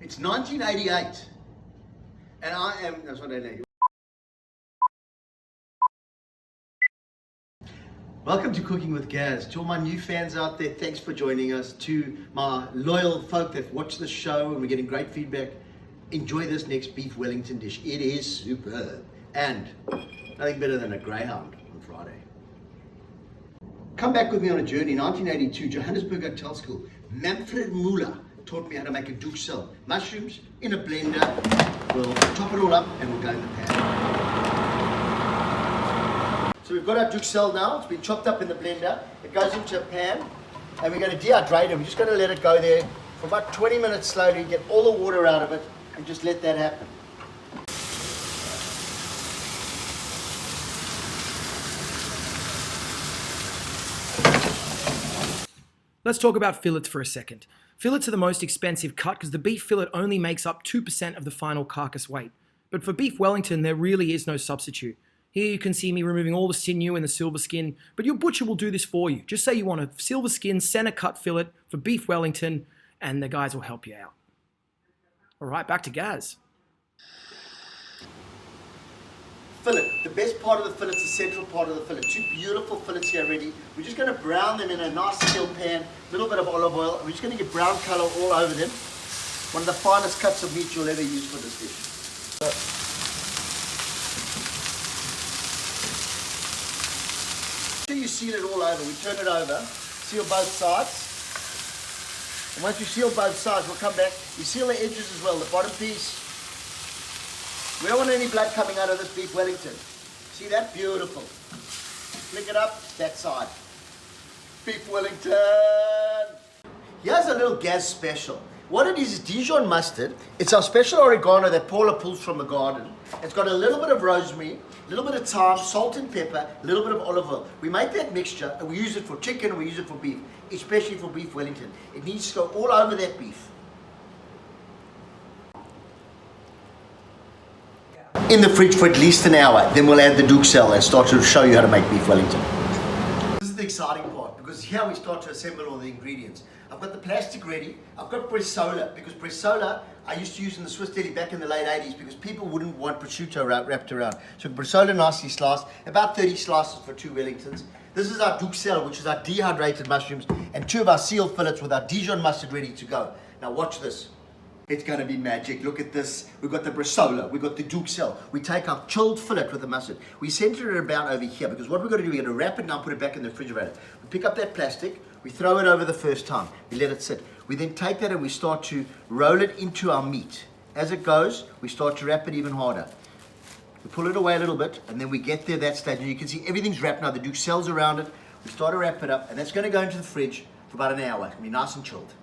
It's 1988, and I am, that's what I know. Welcome to Cooking with Gaz. To all my new fans out there, thanks for joining us. To my loyal folk that watch the show and we're getting great feedback, enjoy this next Beef Wellington dish. It is superb, and nothing better than a greyhound on Friday. Come back with me on a journey. 1982, Johannesburg Hotel School. Manfred Muller taught me how to make a duxelles. Mushrooms in a blender. We'll chop it all up and we'll go in the pan. So we've got our duxelles now. It's been chopped up in the blender. It goes into a pan and we're going to dehydrate it. We're just going to let it go there for about 20 minutes slowly, get all the water out of it and just let that happen. Let's talk about fillets for a second. Fillets are the most expensive cut because the beef fillet only makes up 2% of the final carcass weight. But for Beef Wellington, there really is no substitute. Here you can see me removing all the sinew and the silver skin, but your butcher will do this for you. Just say you want a silver skin center cut fillet for Beef Wellington and the guys will help you out. All right, back to Gaz. Fillet. The best part of the fillet is the central part of the fillet. Two beautiful fillets here ready. We're just going to brown them in a nice steel pan, a little bit of olive oil. We're just going to get brown color all over them. One of the finest cuts of meat you'll ever use for this dish. After you seal it all over, we turn it over, seal both sides. And once you seal both sides, we'll come back. We seal the edges as well, the bottom piece. We don't want any blood coming out of this Beef Wellington. See that? Beautiful. Flick it up, that side. Beef Wellington. Here's a little Gaz special. What it is Dijon mustard. It's our special oregano that Paula pulls from the garden. It's got a little bit of rosemary, a little bit of thyme, salt and pepper, a little bit of olive oil. We make that mixture and we use it for chicken and we use it for beef, especially for Beef Wellington. It needs to go all over that beef. In the fridge for at least an hour, then we'll add the duxelles and start to show you how to make Beef Wellington. This is the exciting part because here we start to assemble all the ingredients. I've got the plastic ready. I've got bresaola because bresaola I used to use in the Swiss deli back in the late 80s because people wouldn't want prosciutto wrapped around. So bresaola nicely sliced, about 30 slices for 2 Wellingtons. This is our duxelles, which is our dehydrated mushrooms, and 2 of our sealed fillets with our Dijon mustard ready to go. Now watch this. It's going to be magic. Look at this. We've got the bresaola. We've got the duxelles. We take our chilled fillet with the mustard. We center it about over here because what we're going to do, we're going to wrap it now and put it back in the refrigerator. We pick up that plastic. We throw it over the first time. We let it sit. We then take that and we start to roll it into our meat. As it goes, we start to wrap it even harder. We pull it away a little bit and then we get there that stage. And you can see everything's wrapped now. The duxelles around it. We start to wrap it up and that's going to go into the fridge for about an hour. It's going to be nice and chilled.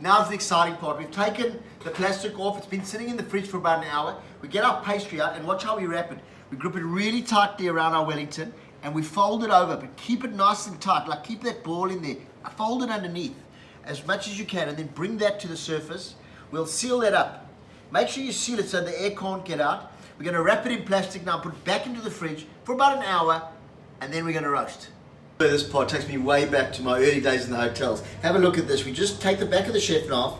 Now's the exciting part. We've taken the plastic off. It's been sitting in the fridge for about an hour. We get our pastry out and watch how we wrap it. We grip it really tightly around our Wellington and we fold it over, but keep it nice and tight. Like keep that ball in there. Fold it underneath as much as you can and then bring that to the surface. We'll seal that up. Make sure you seal it so the air can't get out. We're going to wrap it in plastic now, put it back into the fridge for about an hour and then we're going to roast. This part takes me way back to my early days in the hotels. Have a look at this. We just take the back of the chef knife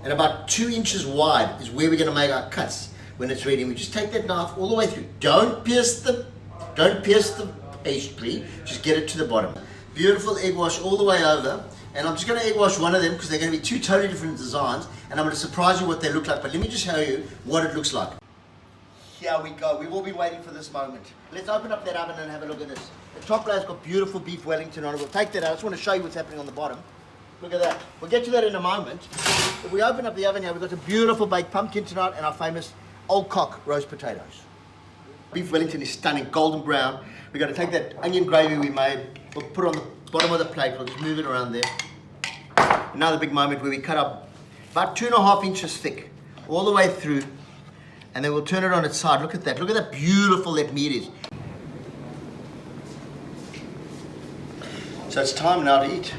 and about 2 inches wide is where we're going to make our cuts when it's ready. We just take that knife all the way through. Don't pierce the pastry, just get it to the bottom. Beautiful egg wash all the way over. And I'm just going to egg wash one of them because they're going to be 2 totally different designs and I'm going to surprise you what they look like. But let me just show you what it looks like. Here we go. We've all been waiting for this moment. Let's open up that oven and have a look at this. The top layer's got beautiful Beef Wellington on it. We'll take that out. I just want to show you what's happening on the bottom. Look at that. We'll get to that in a moment. If we open up the oven here, we've got a beautiful baked pumpkin tonight and our famous old cock roast potatoes. Beef Wellington is stunning, golden brown. We're going to take that onion gravy we made. We'll put it on the bottom of the plate. We'll just move it around there. Another big moment where we cut up about 2.5 inches thick all the way through. And then we'll turn it on its side. Look at that. Look at that beautiful that meat is. So it's time now to eat.